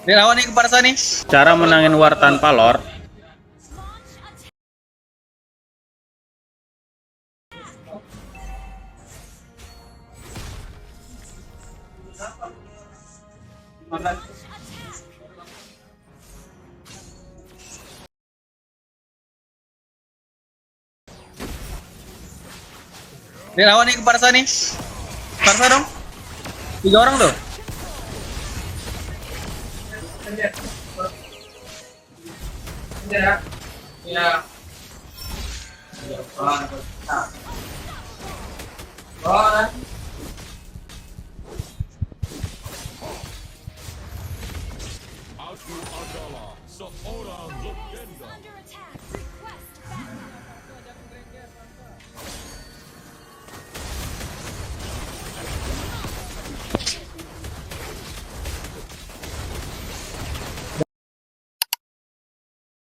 Ini lawan nih ke Barca nih. Cara menangin war tanpa lord. Ini lawan nih ke Barca nih. Barca dong. 3 orang tuh. Ya. Aku adalah seorang legenda.